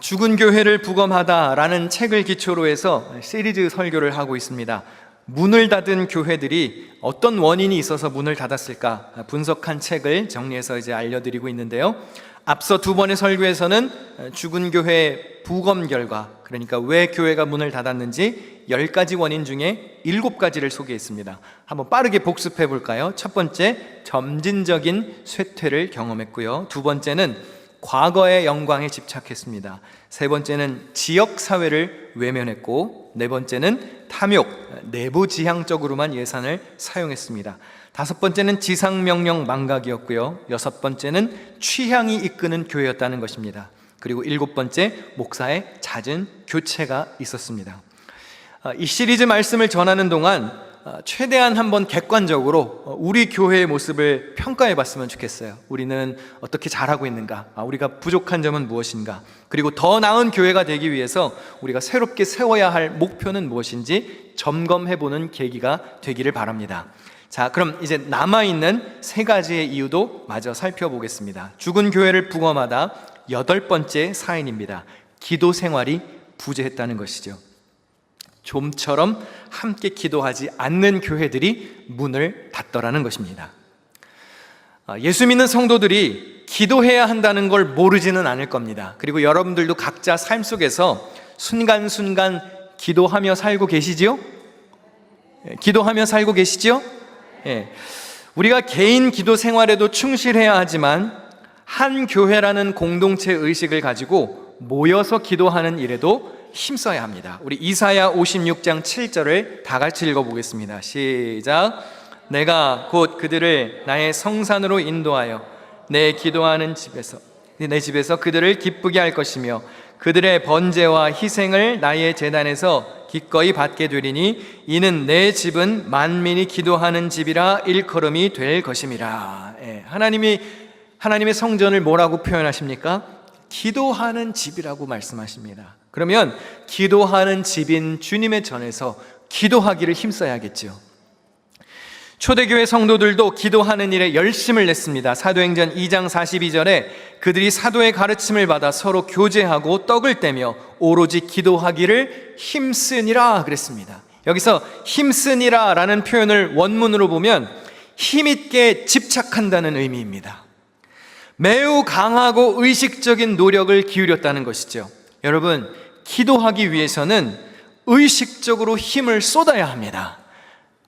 죽은 교회를 부검하다라는 책을 기초로 해서 시리즈 설교를 하고 있습니다. 문을 닫은 교회들이 어떤 원인이 있어서 문을 닫았을까 분석한 책을 정리해서 이제 알려드리고 있는데요. 앞서 두 번의 설교에서는 죽은 교회 부검 결과, 그러니까 왜 교회가 문을 닫았는지 10가지 원인 중에 7가지를 소개했습니다. 한번 빠르게 복습해 볼까요? 첫 번째, 점진적인 쇠퇴를 경험했고요. 두 번째는 과거의 영광에 집착했습니다. 세 번째는 지역사회를 외면했고, 네 번째는 탐욕, 내부지향적으로만 예산을 사용했습니다. 다섯 번째는 지상명령 망각이었고요. 여섯 번째는 취향이 이끄는 교회였다는 것입니다. 그리고 일곱 번째, 목사의 잦은 교체가 있었습니다. 이 시리즈 말씀을 전하는 동안 최대한 한번 객관적으로 우리 교회의 모습을 평가해 봤으면 좋겠어요. 우리는 어떻게 잘하고 있는가? 우리가 부족한 점은 무엇인가? 그리고 더 나은 교회가 되기 위해서 우리가 새롭게 세워야 할 목표는 무엇인지 점검해 보는 계기가 되기를 바랍니다. 자, 그럼 이제 남아있는 3가지의 이유도 마저 살펴보겠습니다. 죽은 교회를 부검하다 8번째 사인입니다. 기도 생활이 부재했다는 것이죠. 좀처럼 함께 기도하지 않는 교회들이 문을 닫더라는 것입니다. 예수 믿는 성도들이 기도해야 한다는 걸 모르지는 않을 겁니다. 그리고 여러분들도 각자 삶 속에서 순간순간 기도하며 살고 계시지요? 기도하며 살고 계시지요? 우리가 개인 기도 생활에도 충실해야 하지만 한 교회라는 공동체 의식을 가지고 모여서 기도하는 일에도 힘써야 합니다. 우리 이사야 56장 7절을 다 같이 읽어보겠습니다. 시작. 내가 곧 그들을 나의 성산으로 인도하여 내 집에서 그들을 기쁘게 할 것이며 그들의 번제와 희생을 나의 제단에서 기꺼이 받게 되리니 이는 내 집은 만민이 기도하는 집이라 일컬음이 될 것임이라. 하나님의 성전을 뭐라고 표현하십니까? 기도하는 집이라고 말씀하십니다. 그러면 기도하는 집인 주님의 전에서 기도하기를 힘써야겠죠. 초대교회 성도들도 기도하는 일에 열심을 냈습니다. 사도행전 2장 42절에 그들이 사도의 가르침을 받아 서로 교제하고 떡을 떼며 오로지 기도하기를 힘쓰니라 그랬습니다. 여기서 힘쓰니라 라는 표현을 원문으로 보면 힘있게 집착한다는 의미입니다. 매우 강하고 의식적인 노력을 기울였다는 것이죠. 여러분, 기도하기 위해서는 의식적으로 힘을 쏟아야 합니다.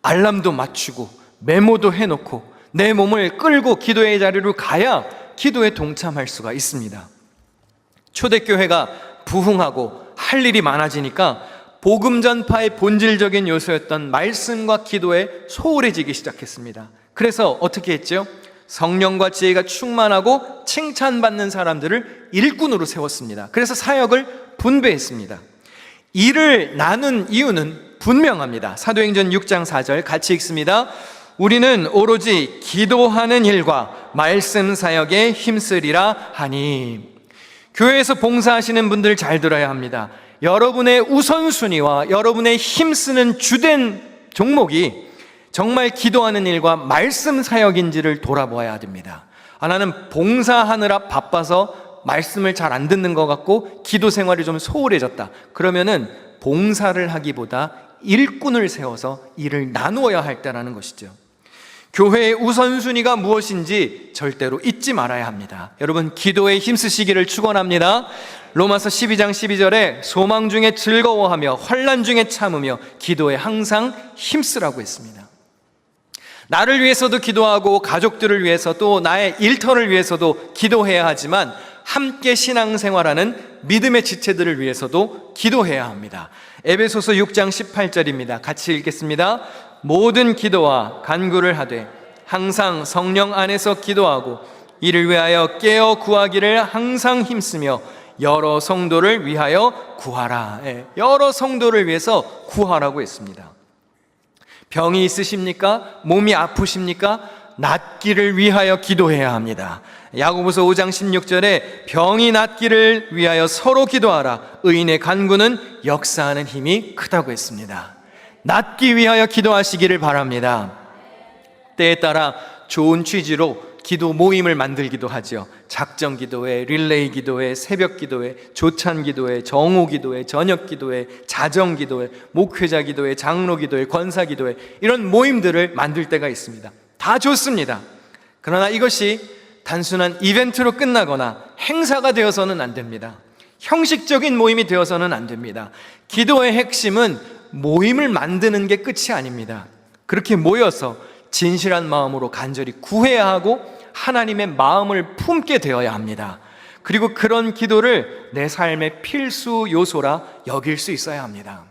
알람도 맞추고 메모도 해놓고 내 몸을 끌고 기도의 자리로 가야 기도에 동참할 수가 있습니다. 초대교회가 부흥하고 할 일이 많아지니까 복음 전파의 본질적인 요소였던 말씀과 기도에 소홀해지기 시작했습니다. 그래서 어떻게 했죠? 성령과 지혜가 충만하고 칭찬받는 사람들을 일꾼으로 세웠습니다. 그래서 사역을 분배했습니다. 일을 나눈 이유는 분명합니다. 사도행전 6장 4절 같이 읽습니다. 우리는 오로지 기도하는 일과 말씀 사역에 힘쓰리라 하니. 교회에서 봉사하시는 분들 잘 들어야 합니다. 여러분의 우선순위와 여러분의 힘쓰는 주된 종목이 정말 기도하는 일과 말씀 사역인지를 돌아보아야 됩니다. 나는 봉사하느라 바빠서 말씀을 잘 안 듣는 것 같고 기도 생활이 좀 소홀해졌다. 그러면은 봉사를 하기보다 일꾼을 세워서 일을 나누어야 할 때라는 것이죠. 교회의 우선순위가 무엇인지 절대로 잊지 말아야 합니다. 여러분, 기도에 힘쓰시기를 축원합니다. 로마서 12장 12절에 소망 중에 즐거워하며 환난 중에 참으며 기도에 항상 힘쓰라고 했습니다. 나를 위해서도 기도하고 가족들을 위해서 또 나의 일터를 위해서도 기도해야 하지만 함께 신앙생활하는 믿음의 지체들을 위해서도 기도해야 합니다. 에베소서 6장 18절입니다. 같이 읽겠습니다. 모든 기도와 간구를 하되 항상 성령 안에서 기도하고 이를 위하여 깨어 구하기를 항상 힘쓰며 여러 성도를 위하여 구하라. 여러 성도를 위해서 구하라고 했습니다. 병이 있으십니까? 몸이 아프십니까? 낫기를 위하여 기도해야 합니다. 야고보서 5장 16절에 병이 낫기를 위하여 서로 기도하라. 의인의 간구는 역사하는 힘이 크다고 했습니다. 낫기 위하여 기도하시기를 바랍니다. 때에 따라 좋은 취지로 기도 모임을 만들기도 하죠. 작정 기도회, 릴레이 기도회, 새벽 기도회, 조찬 기도회, 정오 기도회, 저녁 기도회, 자정 기도회, 목회자 기도회, 장로 기도회, 권사 기도회, 이런 모임들을 만들 때가 있습니다. 다 좋습니다. 그러나 이것이 단순한 이벤트로 끝나거나 행사가 되어서는 안 됩니다. 형식적인 모임이 되어서는 안 됩니다. 기도의 핵심은 모임을 만드는 게 끝이 아닙니다. 그렇게 모여서 진실한 마음으로 간절히 구해야 하고 하나님의 마음을 품게 되어야 합니다. 그리고 그런 기도를 내 삶의 필수 요소라 여길 수 있어야 합니다.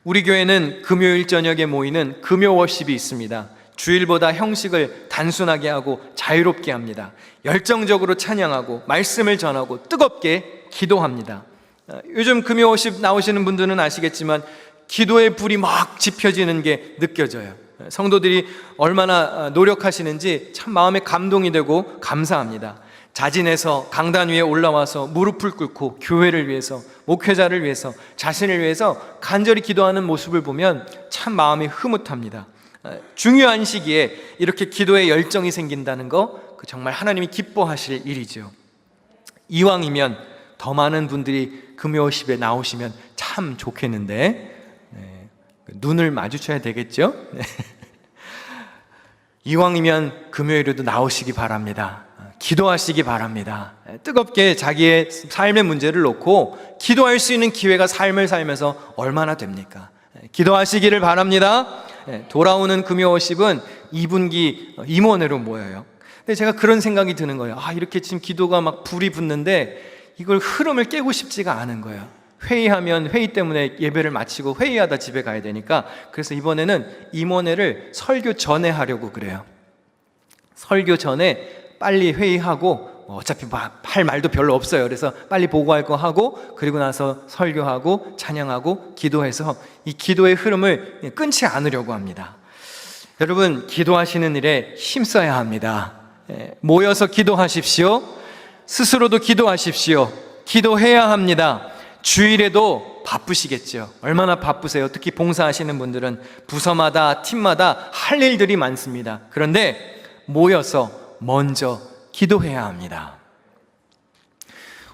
우리 교회는 금요일 저녁에 모이는 금요 워십이 있습니다. 주일보다 형식을 단순하게 하고 자유롭게 합니다. 열정적으로 찬양하고 말씀을 전하고 뜨겁게 기도합니다. 요즘 금요 워십 나오시는 분들은 아시겠지만 기도의 불이 막 지펴지는 게 느껴져요. 성도들이 얼마나 노력하시는지 참 마음에 감동이 되고 감사합니다. 자진해서 강단 위에 올라와서 무릎을 꿇고 교회를 위해서, 목회자를 위해서, 자신을 위해서 간절히 기도하는 모습을 보면 참 마음이 흐뭇합니다. 중요한 시기에 이렇게 기도에 열정이 생긴다는 거 정말 하나님이 기뻐하실 일이죠. 이왕이면 더 많은 분들이 금요십에 나오시면 참 좋겠는데 눈을 마주쳐야 되겠죠? 이왕이면 금요일에도 나오시기 바랍니다. 기도하시기 바랍니다. 뜨겁게 자기의 삶의 문제를 놓고 기도할 수 있는 기회가 삶을 살면서 얼마나 됩니까? 기도하시기를 바랍니다. 돌아오는 금요 워십은 2분기 임원회로 모여요. 근데 제가 그런 생각이 드는 거예요. 이렇게 지금 기도가 막 불이 붙는데 이걸 흐름을 깨고 싶지가 않은 거예요. 회의하면 회의 때문에 예배를 마치고 회의하다 집에 가야 되니까, 그래서 이번에는 임원회를 설교 전에 하려고 그래요. 설교 전에 빨리 회의하고 어차피 할 말도 별로 없어요. 그래서 빨리 보고할 거 하고 그리고 나서 설교하고 찬양하고 기도해서 이 기도의 흐름을 끊지 않으려고 합니다. 여러분, 기도하시는 일에 힘써야 합니다. 모여서 기도하십시오. 스스로도 기도하십시오. 기도해야 합니다. 주일에도 바쁘시겠죠. 얼마나 바쁘세요. 특히 봉사하시는 분들은 부서마다 팀마다 할 일들이 많습니다. 그런데 모여서 먼저 기도해야 합니다.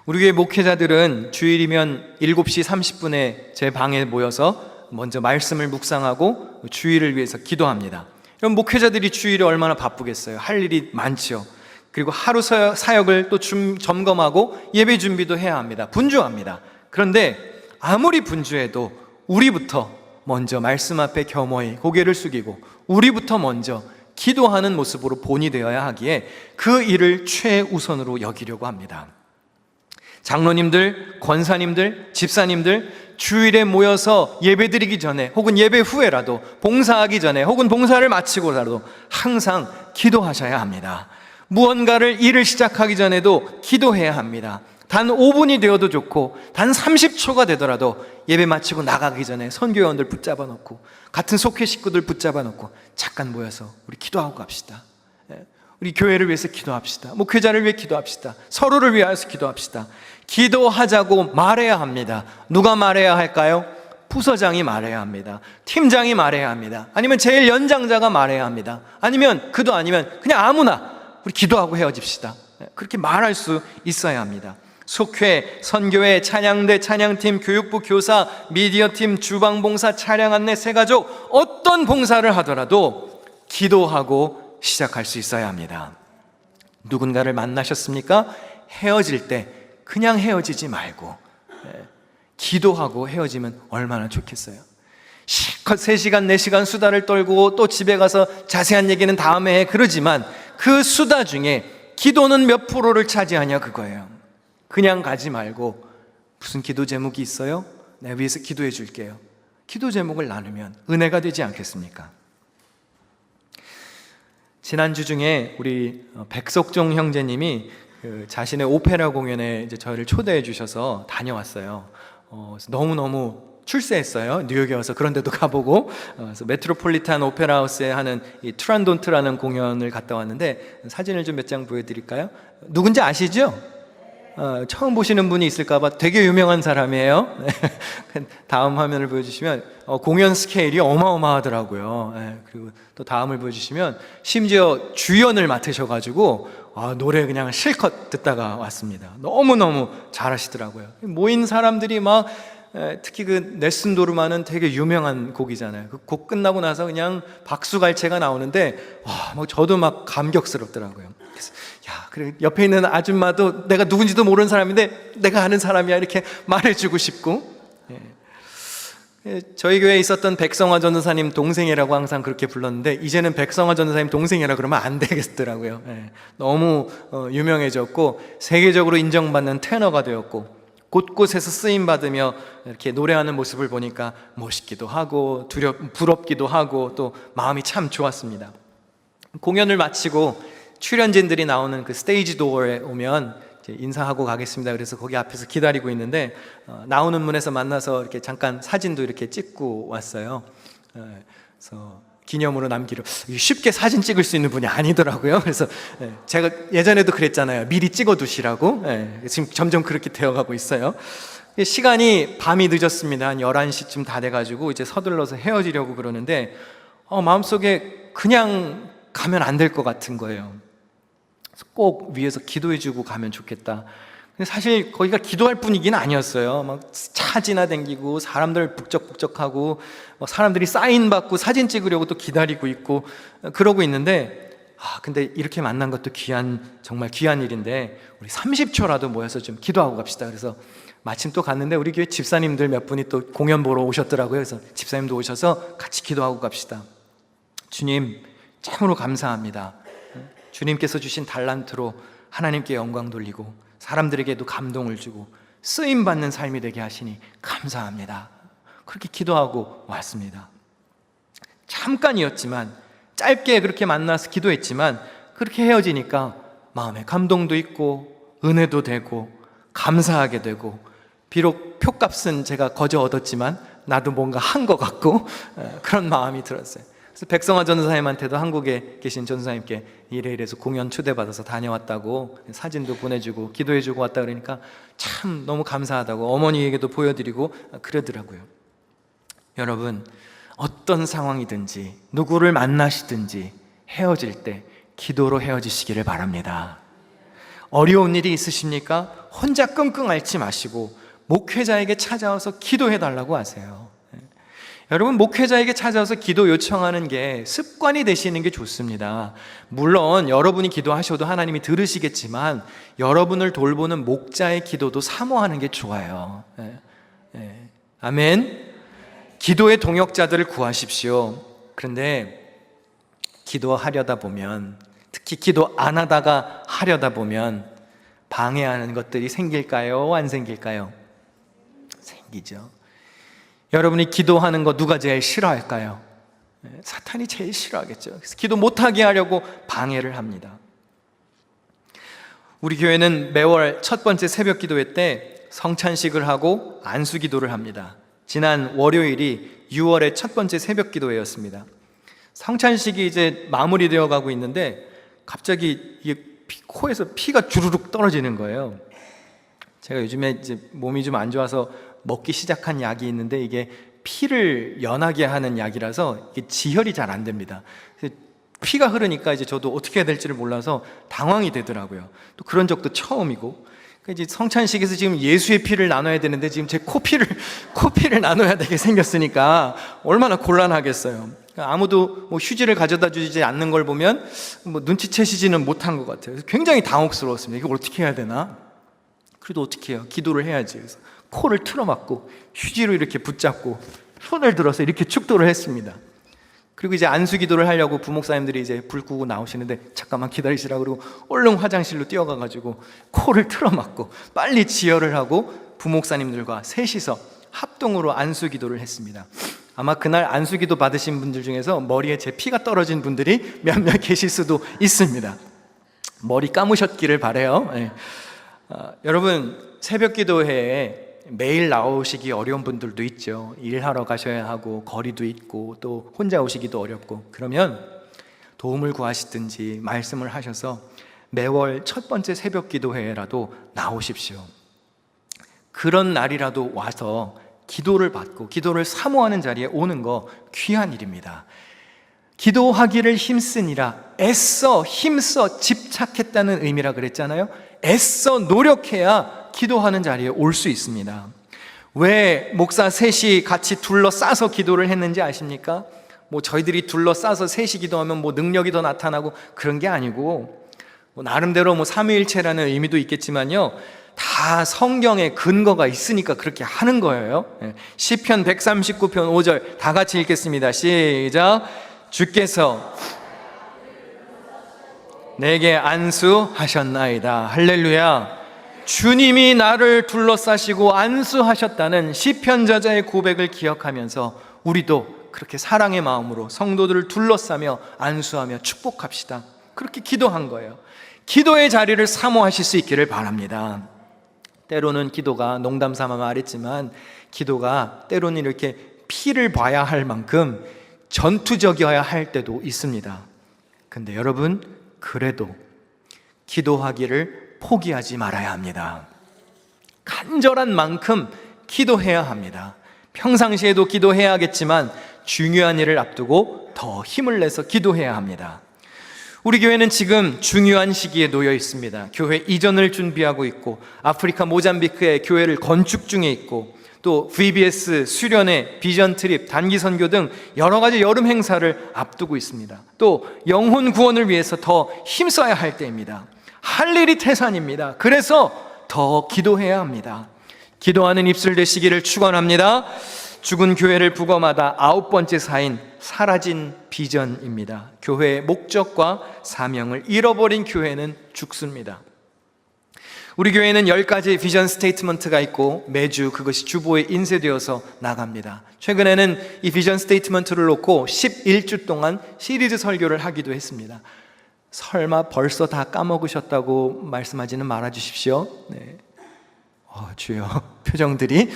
우리 교회 목회자들은 주일이면 7시 30분에 제 방에 모여서 먼저 말씀을 묵상하고 주일을 위해서 기도합니다. 그럼 목회자들이 주일에 얼마나 바쁘겠어요. 할 일이 많죠. 그리고 하루 사역을 또 점검하고 예배 준비도 해야 합니다. 분주합니다. 그런데 아무리 분주해도 우리부터 먼저 말씀 앞에 겸허히 고개를 숙이고 우리부터 먼저 기도하는 모습으로 본이 되어야 하기에 그 일을 최우선으로 여기려고 합니다. 장로님들, 권사님들, 집사님들 주일에 모여서 예배드리기 전에 혹은 예배 후에라도, 봉사하기 전에 혹은 봉사를 마치고라도 항상 기도하셔야 합니다. 무언가를 일을 시작하기 전에도 기도해야 합니다. 단 5분이 되어도 좋고 단 30초가 되더라도 예배 마치고 나가기 전에 선교회원들 붙잡아 놓고 같은 속회 식구들 붙잡아 놓고 잠깐 모여서 우리 기도하고 갑시다. 우리 교회를 위해서 기도합시다. 목회자를 위해 기도합시다. 서로를 위하여서 기도합시다. 기도하자고 말해야 합니다. 누가 말해야 할까요? 부서장이 말해야 합니다. 팀장이 말해야 합니다. 아니면 제일 연장자가 말해야 합니다. 아니면 그도 아니면 그냥 아무나 우리 기도하고 헤어집시다. 그렇게 말할 수 있어야 합니다. 속회, 선교회, 찬양대, 찬양팀, 교육부, 교사, 미디어팀, 주방봉사, 차량 안내, 새가족 어떤 봉사를 하더라도 기도하고 시작할 수 있어야 합니다. 누군가를 만나셨습니까? 헤어질 때 그냥 헤어지지 말고 기도하고 헤어지면 얼마나 좋겠어요. 실컷 3시간, 4시간 수다를 떨고 또 집에 가서 자세한 얘기는 다음에 해, 그러지만 그 수다 중에 기도는 몇 프로를 차지하냐 그거예요. 그냥 가지 말고 무슨 기도 제목이 있어요? 내가 위해서 기도해 줄게요. 기도 제목을 나누면 은혜가 되지 않겠습니까? 지난주 중에 우리 백석종 형제님이 자신의 오페라 공연에 이제 저를 초대해 주셔서 다녀왔어요. 너무너무 출세했어요. 뉴욕에 와서 그런 데도 가보고, 그래서 메트로폴리탄 오페라 하우스에 하는 이 트란돈트라는 공연을 갔다 왔는데 사진을 좀 몇 장 보여드릴까요? 누군지 아시죠? 처음 보시는 분이 있을까봐 되게 유명한 사람이에요. 다음 화면을 보여주시면 공연 스케일이 어마어마하더라고요. 그리고 또 다음을 보여주시면 심지어 주연을 맡으셔가지고 노래 그냥 실컷 듣다가 왔습니다. 너무너무 잘하시더라고요. 모인 사람들이 막 특히 그 넬슨 도르마는 되게 유명한 곡이잖아요. 그 곡 끝나고 나서 그냥 박수갈채가 나오는데 뭐 저도 막 감격스럽더라고요. 그래서 그래 옆에 있는 아줌마도 내가 누군지도 모르는 사람인데 내가 아는 사람이야 이렇게 말해주고 싶고, 저희 교회에 있었던 백성화 전도사님 동생이라고 항상 그렇게 불렀는데 이제는 백성화 전도사님 동생이라 그러면 안 되겠더라고요. 너무 유명해졌고 세계적으로 인정받는 테너가 되었고 곳곳에서 쓰임받으며 이렇게 노래하는 모습을 보니까 멋있기도 하고 부럽기도 하고 또 마음이 참 좋았습니다. 공연을 마치고 출연진들이 나오는 그 스테이지 도어에 오면 이제 인사하고 가겠습니다. 그래서 거기 앞에서 기다리고 있는데 나오는 문에서 만나서 이렇게 잠깐 사진도 이렇게 찍고 왔어요. 그래서 기념으로 남기로. 쉽게 사진 찍을 수 있는 분이 아니더라고요. 그래서 제가 예전에도 그랬잖아요. 미리 찍어 두시라고. 지금 점점 그렇게 되어가고 있어요. 시간이 밤이 늦었습니다. 한 11시쯤 다 돼가지고 이제 서둘러서 헤어지려고 그러는데 마음속에 그냥 가면 안 될 것 같은 거예요. 꼭 위에서 기도해주고 가면 좋겠다. 근데 사실 거기가 기도할 분위기는 아니었어요. 막 차 지나다니고 사람들 북적북적하고 사람들이 사인 받고 사진 찍으려고 또 기다리고 있고 그러고 있는데 근데 이렇게 만난 것도 정말 귀한 일인데 우리 30초라도 모여서 좀 기도하고 갑시다. 그래서 마침 또 갔는데 우리 교회 집사님들 몇 분이 또 공연 보러 오셨더라고요. 그래서 집사님도 오셔서 같이 기도하고 갑시다. 주님 참으로 감사합니다. 주님께서 주신 달란트로 하나님께 영광 돌리고 사람들에게도 감동을 주고 쓰임받는 삶이 되게 하시니 감사합니다. 그렇게 기도하고 왔습니다. 잠깐이었지만 짧게 그렇게 만나서 기도했지만 그렇게 헤어지니까 마음에 감동도 있고 은혜도 되고 감사하게 되고 비록 표값은 제가 거저 얻었지만 나도 뭔가 한 것 같고 그런 마음이 들었어요. 그래서 백성화 전도사님한테도 한국에 계신 전도사님께 이래서 공연 초대받아서 다녀왔다고 사진도 보내주고 기도해주고 왔다 그러니까 참 너무 감사하다고 어머니에게도 보여드리고 그러더라고요. 여러분 어떤 상황이든지 누구를 만나시든지 헤어질 때 기도로 헤어지시기를 바랍니다. 어려운 일이 있으십니까? 혼자 끙끙 앓지 마시고 목회자에게 찾아와서 기도해달라고 하세요. 여러분 목회자에게 찾아와서 기도 요청하는 게 습관이 되시는 게 좋습니다. 물론 여러분이 기도하셔도 하나님이 들으시겠지만 여러분을 돌보는 목자의 기도도 사모하는 게 좋아요. 아멘. 기도의 동역자들을 구하십시오. 그런데 기도하려다 보면 특히 기도 안 하다가 하려다 보면 방해하는 것들이 생길까요? 안 생길까요? 생기죠. 여러분이 기도하는 거 누가 제일 싫어할까요? 사탄이 제일 싫어하겠죠. 그래서 기도 못하게 하려고 방해를 합니다. 우리 교회는 매월 첫 번째 새벽 기도회 때 성찬식을 하고 안수 기도를 합니다. 지난 월요일이 6월의 첫 번째 새벽 기도회였습니다. 성찬식이 이제 마무리되어 가고 있는데 갑자기 코에서 피가 주르륵 떨어지는 거예요. 제가 요즘에 이제 몸이 좀 안 좋아서 먹기 시작한 약이 있는데 이게 피를 연하게 하는 약이라서 이게 지혈이 잘 안 됩니다. 피가 흐르니까 이제 저도 어떻게 해야 될지를 몰라서 당황이 되더라고요. 또 그런 적도 처음이고. 이제 성찬식에서 지금 예수의 피를 나눠야 되는데 지금 제 코피를 나눠야 되게 생겼으니까 얼마나 곤란하겠어요. 아무도 휴지를 가져다 주지 않는 걸 보면 눈치채시지는 못한 것 같아요. 굉장히 당혹스러웠습니다. 이걸 어떻게 해야 되나? 그래도 어떻게 해요? 기도를 해야지. 그래서 코를 틀어막고 휴지로 이렇게 붙잡고 손을 들어서 이렇게 축도를 했습니다. 그리고 이제 안수 기도를 하려고 부목사님들이 이제 불 끄고 나오시는데 잠깐만 기다리시라고 그러고 얼른 화장실로 뛰어가가지고 코를 틀어막고 빨리 지혈을 하고 부목사님들과 셋이서 합동으로 안수 기도를 했습니다. 아마 그날 안수 기도 받으신 분들 중에서 머리에 제 피가 떨어진 분들이 몇몇 계실 수도 있습니다. 머리 감으셨기를 바라요. 여러분 새벽 기도회에 매일 나오시기 어려운 분들도 있죠. 일하러 가셔야 하고 거리도 있고 또 혼자 오시기도 어렵고 그러면 도움을 구하시든지 말씀을 하셔서 매월 첫 번째 새벽 기도회라도 나오십시오. 그런 날이라도 와서 기도를 받고 기도를 사모하는 자리에 오는 거 귀한 일입니다. 기도하기를 힘쓰니라, 애써 힘써 집착했다는 의미라 그랬잖아요. 애써 노력해야 기도하는 자리에 올 수 있습니다. 왜 목사 셋이 같이 둘러싸서 기도를 했는지 아십니까? 저희들이 둘러싸서 셋이 기도하면 능력이 더 나타나고 그런 게 아니고, 나름대로 삼위일체라는 의미도 있겠지만요, 다 성경에 근거가 있으니까 그렇게 하는 거예요. 시편 139편 5절 다 같이 읽겠습니다. 시작. 주께서 내게 안수하셨나이다. 할렐루야. 주님이 나를 둘러싸시고 안수하셨다는 시편 저자의 고백을 기억하면서 우리도 그렇게 사랑의 마음으로 성도들을 둘러싸며 안수하며 축복합시다. 그렇게 기도한 거예요. 기도의 자리를 사모하실 수 있기를 바랍니다. 때로는 기도가, 농담 삼아 말했지만 기도가 때로는 이렇게 피를 봐야 할 만큼 전투적이어야 할 때도 있습니다. 근데 여러분, 그래도 기도하기를 포기하지 말아야 합니다. 간절한 만큼 기도해야 합니다. 평상시에도 기도해야겠지만 중요한 일을 앞두고 더 힘을 내서 기도해야 합니다. 우리 교회는 지금 중요한 시기에 놓여 있습니다. 교회 이전을 준비하고 있고, 아프리카 모잠비크에 교회를 건축 중에 있고, 또 VBS 수련회, 비전 트립, 단기 선교 등 여러 가지 여름 행사를 앞두고 있습니다. 또 영혼 구원을 위해서 더 힘써야 할 때입니다. 할 일이 태산입니다. 그래서 더 기도해야 합니다. 기도하는 입술 되시기를 축원합니다. 죽은 교회를 부검하다 9번째 사인, 사라진 비전입니다. 교회의 목적과 사명을 잃어버린 교회는 죽습니다. 우리 교회는 10가지 비전 스테이트먼트가 있고 매주 그것이 주보에 인쇄되어서 나갑니다. 최근에는 이 비전 스테이트먼트를 놓고 11주 동안 시리즈 설교를 하기도 했습니다. 설마 벌써 다 까먹으셨다고 말씀하지는 말아주십시오. 네. 주여, 표정들이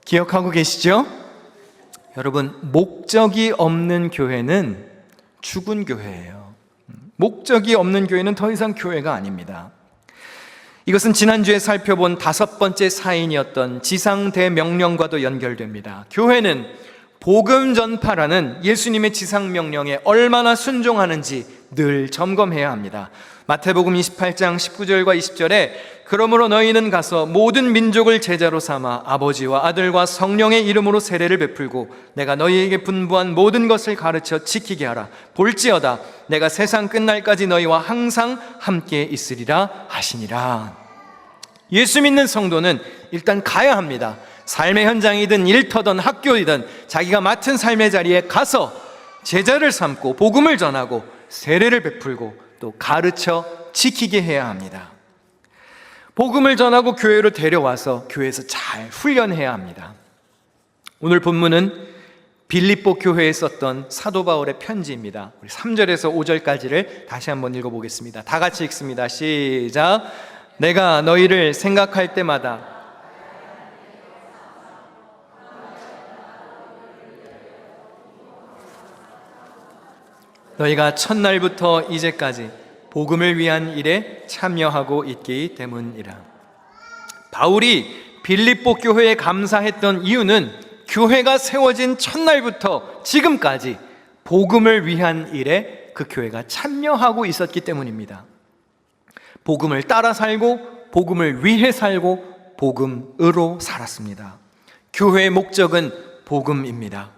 기억하고 계시죠? 여러분, 목적이 없는 교회는 죽은 교회예요. 목적이 없는 교회는 더 이상 교회가 아닙니다. 이것은 지난주에 살펴본 5번째 사인이었던 지상대명령과도 연결됩니다. 교회는 복음 전파라는 예수님의 지상명령에 얼마나 순종하는지 늘 점검해야 합니다. 마태복음 28장 19절과 20절에 그러므로 너희는 가서 모든 민족을 제자로 삼아 아버지와 아들과 성령의 이름으로 세례를 베풀고 내가 너희에게 분부한 모든 것을 가르쳐 지키게 하라. 볼지어다 내가 세상 끝날까지 너희와 항상 함께 있으리라 하시니라. 예수 믿는 성도는 일단 가야 합니다. 삶의 현장이든 일터든 학교이든 자기가 맡은 삶의 자리에 가서 제자를 삼고 복음을 전하고 세례를 베풀고 또 가르쳐 지키게 해야 합니다. 복음을 전하고 교회로 데려와서 교회에서 잘 훈련해야 합니다. 오늘 본문은 빌립보 교회에 썼던 사도 바울의 편지입니다. 우리 3절에서 5절까지를 다시 한번 읽어보겠습니다. 다 같이 읽습니다. 시작. 내가 너희를 생각할 때마다 너희가 첫날부터 이제까지 복음을 위한 일에 참여하고 있기 때문이라. 바울이 빌립보 교회에 감사했던 이유는 교회가 세워진 첫날부터 지금까지 복음을 위한 일에 그 교회가 참여하고 있었기 때문입니다. 복음을 따라 살고 복음을 위해 살고 복음으로 살았습니다. 교회의 목적은 복음입니다.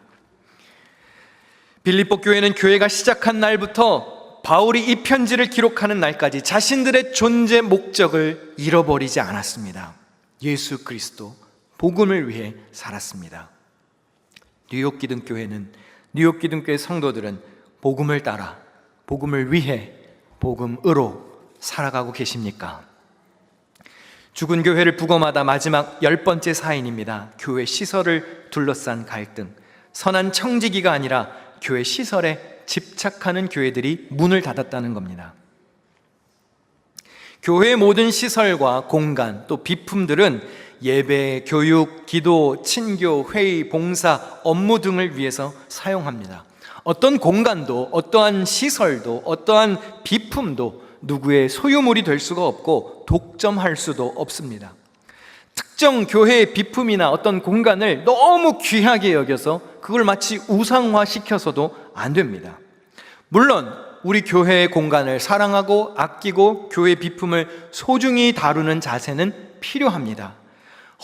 빌립보 교회는 교회가 시작한 날부터 바울이 이 편지를 기록하는 날까지 자신들의 존재 목적을 잃어버리지 않았습니다. 예수 그리스도, 복음을 위해 살았습니다. 뉴욕 기둥교회는, 뉴욕 기둥교회 성도들은 복음을 따라, 복음을 위해, 복음으로 살아가고 계십니까? 죽은 교회를 부검하다 마지막 10번째 사인입니다. 교회 시설을 둘러싼 갈등. 선한 청지기가 아니라 교회 시설에 집착하는 교회들이 문을 닫았다는 겁니다. 교회의 모든 시설과 공간 또 비품들은 예배, 교육, 기도, 친교, 회의, 봉사, 업무 등을 위해서 사용합니다. 어떤 공간도, 어떠한 시설도, 어떠한 비품도 누구의 소유물이 될 수가 없고 독점할 수도 없습니다. 특정 교회의 비품이나 어떤 공간을 너무 귀하게 여겨서 그걸 마치 우상화시켜서도 안 됩니다. 물론 우리 교회의 공간을 사랑하고 아끼고 교회 비품을 소중히 다루는 자세는 필요합니다.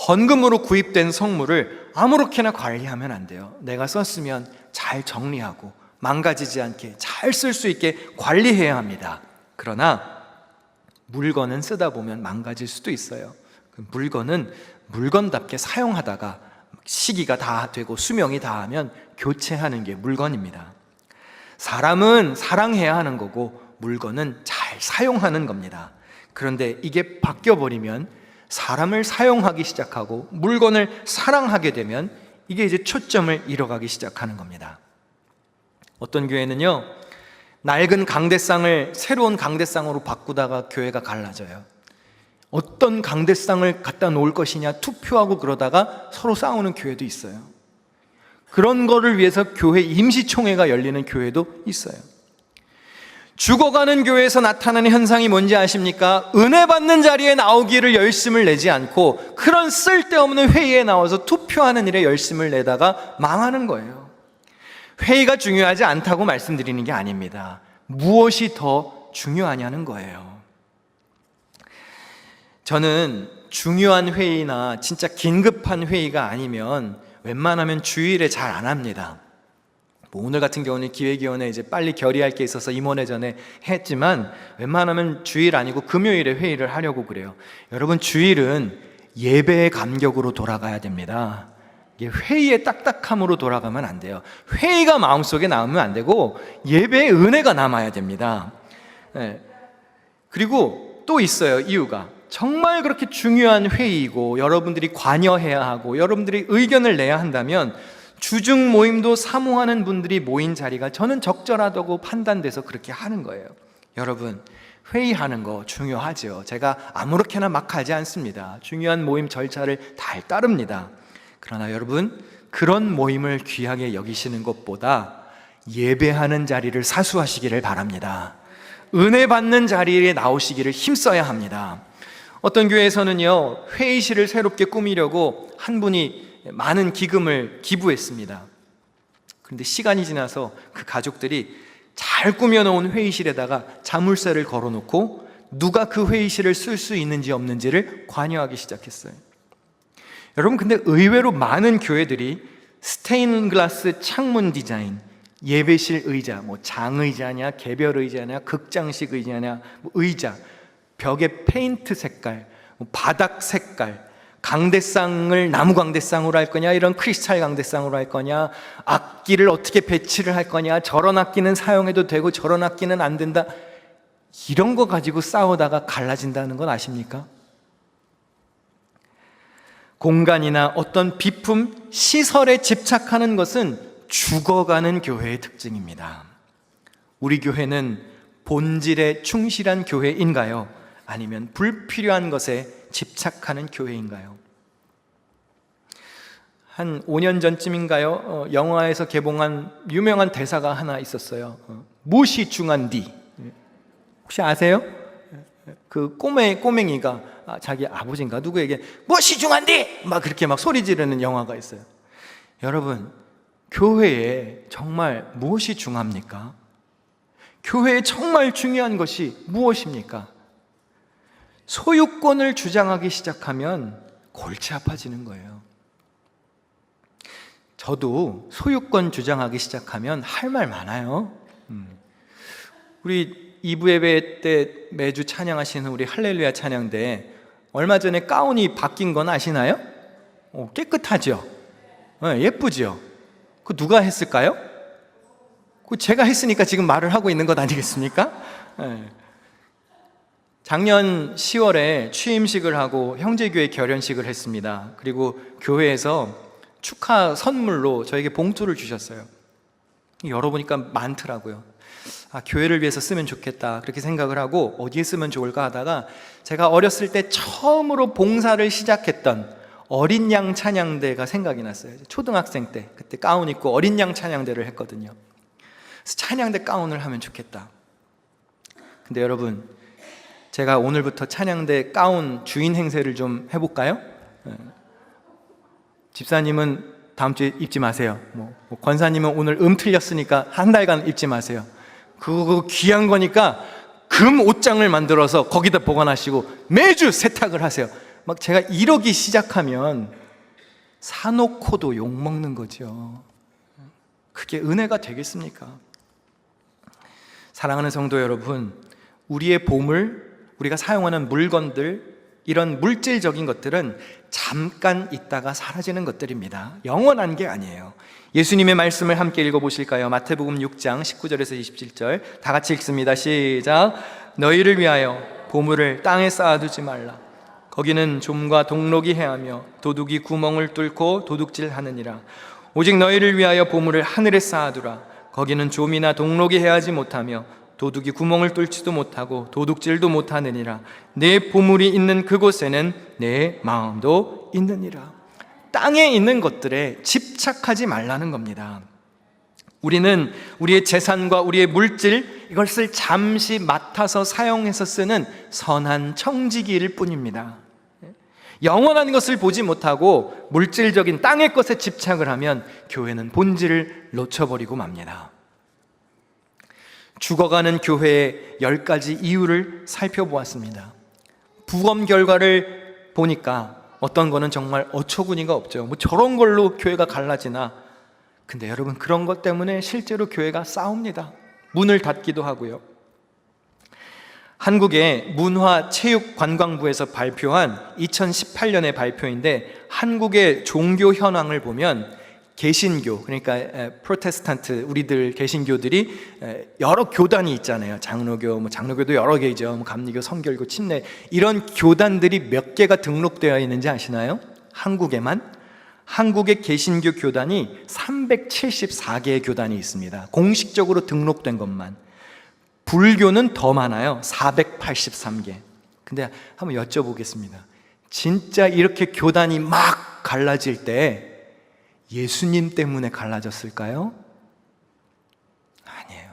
헌금으로 구입된 성물을 아무렇게나 관리하면 안 돼요. 내가 썼으면 잘 정리하고 망가지지 않게 잘 쓸 수 있게 관리해야 합니다. 그러나 물건은 쓰다 보면 망가질 수도 있어요. 물건은 물건답게 사용하다가 시기가 다 되고 수명이 다하면 교체하는 게 물건입니다. 사람은 사랑해야 하는 거고 물건은 잘 사용하는 겁니다. 그런데 이게 바뀌어버리면 사람을 사용하기 시작하고 물건을 사랑하게 되면 이게 이제 초점을 잃어가기 시작하는 겁니다. 어떤 교회는요, 낡은 강대상을 새로운 강대상으로 바꾸다가 교회가 갈라져요. 어떤 강대상을 갖다 놓을 것이냐 투표하고 그러다가 서로 싸우는 교회도 있어요. 그런 거를 위해서 교회 임시총회가 열리는 교회도 있어요. 죽어가는 교회에서 나타나는 현상이 뭔지 아십니까? 은혜 받는 자리에 나오기를 열심을 내지 않고 그런 쓸데없는 회의에 나와서 투표하는 일에 열심을 내다가 망하는 거예요. 회의가 중요하지 않다고 말씀드리는 게 아닙니다. 무엇이 더 중요하냐는 거예요. 저는 중요한 회의나 진짜 긴급한 회의가 아니면 웬만하면 주일에 잘 안 합니다. 뭐 오늘 같은 경우는 기획위원회 이제 빨리 결의할 게 있어서 임원회 전에 했지만 웬만하면 주일 아니고 금요일에 회의를 하려고 그래요. 여러분, 주일은 예배의 감격으로 돌아가야 됩니다. 회의의 딱딱함으로 돌아가면 안 돼요. 회의가 마음속에 남으면 안 되고 예배의 은혜가 남아야 됩니다. 네. 그리고 또 있어요. 이유가 정말 그렇게 중요한 회의이고 여러분들이 관여해야 하고 여러분들이 의견을 내야 한다면 주중 모임도 사모하는 분들이 모인 자리가 저는 적절하다고 판단돼서 그렇게 하는 거예요. 여러분, 회의하는 거 중요하죠. 제가 아무렇게나 막 하지 않습니다. 중요한 모임 절차를 잘 따릅니다. 그러나 여러분, 그런 모임을 귀하게 여기시는 것보다 예배하는 자리를 사수하시기를 바랍니다. 은혜 받는 자리에 나오시기를 힘써야 합니다. 어떤 교회에서는요, 회의실을 새롭게 꾸미려고 한 분이 많은 기금을 기부했습니다. 그런데 시간이 지나서 그 가족들이 잘 꾸며놓은 회의실에다가 자물쇠를 걸어놓고 누가 그 회의실을 쓸 수 있는지 없는지를 관여하기 시작했어요. 여러분, 근데 의외로 많은 교회들이 스테인글라스 창문 디자인, 예배실 의자, 뭐 장의자냐, 개별 의자냐, 극장식 의자냐, 뭐 의자, 벽에 페인트 색깔, 바닥 색깔, 강대상을 나무 강대상으로 할 거냐, 이런 크리스탈 강대상으로 할 거냐, 악기를 어떻게 배치를 할 거냐, 저런 악기는 사용해도 되고 저런 악기는 안 된다, 이런 거 가지고 싸우다가 갈라진다는 건 아십니까? 공간이나 어떤 비품, 시설에 집착하는 것은 죽어가는 교회의 특징입니다. 우리 교회는 본질에 충실한 교회인가요? 아니면 불필요한 것에 집착하는 교회인가요? 한 5년 전쯤인가요? 영화에서 개봉한 유명한 대사가 하나 있었어요. 무엇이 중한디? 혹시 아세요? 그 꼬맹이가 자기 아버지인가 누구에게 무엇이 중한디? 막 그렇게 막 소리 지르는 영화가 있어요. 여러분, 교회에 정말 무엇이 중합니까? 교회에 정말 중요한 것이 무엇입니까? 소유권을 주장하기 시작하면 골치 아파지는 거예요. 저도 소유권 주장하기 시작하면 할 말 많아요. 우리 2부 예배 때 매주 찬양하시는 우리 할렐루야 찬양대, 얼마 전에 가운이 바뀐 건 아시나요? 깨끗하죠? 예쁘죠? 그 누가 했을까요? 그 제가 했으니까 지금 말을 하고 있는 것 아니겠습니까? 작년 10월에 취임식을 하고 형제교회 결연식을 했습니다. 그리고 교회에서 축하 선물로 저에게 봉투를 주셨어요. 열어보니까 많더라고요. 교회를 위해서 쓰면 좋겠다 그렇게 생각을 하고 어디에 쓰면 좋을까 하다가 제가 어렸을 때 처음으로 봉사를 시작했던 어린 양 찬양대가 생각이 났어요. 초등학생 때 그때 가운 입고 어린 양 찬양대를 했거든요. 그래서 찬양대 가운을 하면 좋겠다. 근데 여러분, 제가 오늘부터 찬양대 가운 주인 행세를 좀 해볼까요? 집사님은 다음 주에 입지 마세요. 권사님은 오늘 틀렸으니까 한 달간 입지 마세요. 그거 귀한 거니까 금 옷장을 만들어서 거기다 보관하시고 매주 세탁을 하세요. 막 제가 이러기 시작하면 사놓고도 욕먹는 거죠. 그게 은혜가 되겠습니까? 사랑하는 성도 여러분, 우리의 보물, 우리가 사용하는 물건들, 이런 물질적인 것들은 잠깐 있다가 사라지는 것들입니다. 영원한 게 아니에요. 예수님의 말씀을 함께 읽어보실까요? 마태복음 6장 19절에서 27절 다 같이 읽습니다. 시작. 너희를 위하여 보물을 땅에 쌓아두지 말라. 거기는 좀과 동록이 해하며 도둑이 구멍을 뚫고 도둑질하느니라. 오직 너희를 위하여 보물을 하늘에 쌓아두라. 거기는 좀이나 동록이 해하지 못하며 도둑이 구멍을 뚫지도 못하고 도둑질도 못하느니라. 내 보물이 있는 그곳에는 내 마음도 있느니라. 땅에 있는 것들에 집착하지 말라는 겁니다. 우리는 우리의 재산과 우리의 물질, 이것을 잠시 맡아서 사용해서 쓰는 선한 청지기일 뿐입니다. 영원한 것을 보지 못하고 물질적인 땅의 것에 집착을 하면 교회는 본질을 놓쳐버리고 맙니다. 죽어가는 교회의 10가지 이유를 살펴보았습니다. 부검 결과를 보니까 어떤 거는 정말 어처구니가 없죠. 저런 걸로 교회가 갈라지나. 근데 여러분, 그런 것 때문에 실제로 교회가 싸웁니다. 문을 닫기도 하고요. 한국의 문화체육관광부에서 발표한 2018년의 발표인데, 한국의 종교 현황을 보면 개신교, 그러니까 프로테스탄트, 우리들 개신교들이 여러 교단이 있잖아요. 장로교, 장로교도 여러 개죠. 감리교, 성결교, 침례, 이런 교단들이 몇 개가 등록되어 있는지 아시나요? 한국에만? 한국의 개신교 교단이 374개의 교단이 있습니다. 공식적으로 등록된 것만. 불교는 더 많아요. 483개. 근데 한번 여쭤보겠습니다. 진짜 이렇게 교단이 막 갈라질 때 예수님 때문에 갈라졌을까요? 아니에요.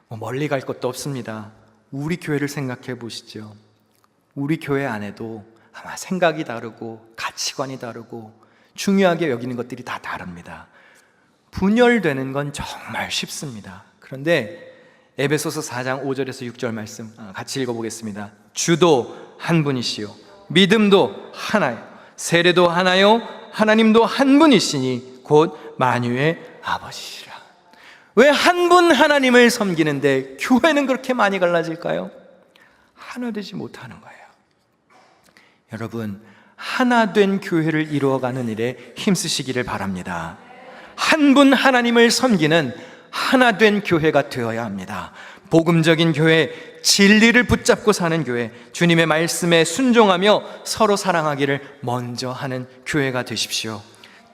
멀리 갈 것도 없습니다. 우리 교회를 생각해 보시죠. 우리 교회 안에도 아마 생각이 다르고 가치관이 다르고 중요하게 여기는 것들이 다 다릅니다. 분열되는 건 정말 쉽습니다. 그런데 에베소서 4장 5절에서 6절 말씀 같이 읽어보겠습니다. 주도 한 분이시요 믿음도 하나요 세례도 하나요 하나님도 한 분이시니 곧 만유의 아버지시라. 왜 한 분 하나님을 섬기는데 교회는 그렇게 많이 갈라질까요? 하나 되지 못하는 거예요. 여러분, 하나 된 교회를 이루어가는 일에 힘쓰시기를 바랍니다. 한 분 하나님을 섬기는 하나 된 교회가 되어야 합니다. 복음적인 교회, 진리를 붙잡고 사는 교회, 주님의 말씀에 순종하며 서로 사랑하기를 먼저 하는 교회가 되십시오.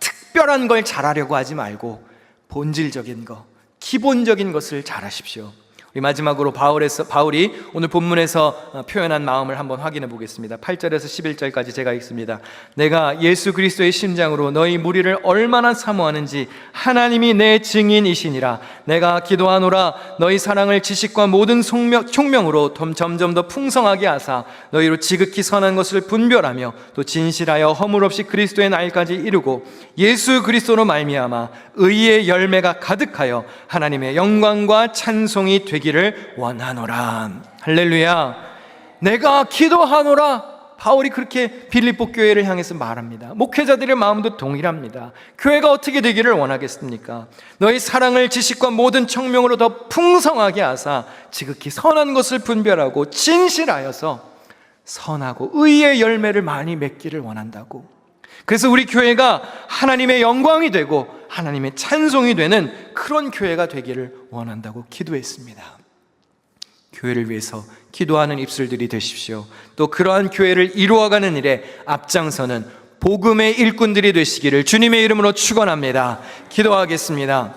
특별한 걸 잘하려고 하지 말고 본질적인 것, 기본적인 것을 잘하십시오. 우리 마지막으로 바울이 오늘 본문에서 표현한 마음을 한번 확인해 보겠습니다. 8절에서 11절까지 제가 읽습니다. 내가 예수 그리스도의 심장으로 너희 무리를 얼마나 사모하는지 하나님이 내 증인이시니라. 내가 기도하노라. 너희 사랑을 지식과 모든 총명으로 점점 더 풍성하게 하사 너희로 지극히 선한 것을 분별하며 또 진실하여 허물 없이 그리스도의 날까지 이루고 예수 그리스도로 말미암아 의의 열매가 가득하여 하나님의 영광과 찬송이 되기를 원하노라. 할렐루야. 내가 기도하노라. 바울이 그렇게 빌립보 교회를 향해서 말합니다. 목회자들의 마음도 동일합니다. 교회가 어떻게 되기를 원하겠습니까? 너희 사랑을 지식과 모든 청명으로 더 풍성하게 하사 지극히 선한 것을 분별하고 진실하여서 선하고 의의 열매를 많이 맺기를 원한다고. 그래서 우리 교회가 하나님의 영광이 되고 하나님의 찬송이 되는 그런 교회가 되기를 원한다고 기도했습니다. 교회를 위해서 기도하는 입술들이 되십시오. 또 그러한 교회를 이루어가는 일에 앞장서는 복음의 일꾼들이 되시기를 주님의 이름으로 축원합니다. 기도하겠습니다.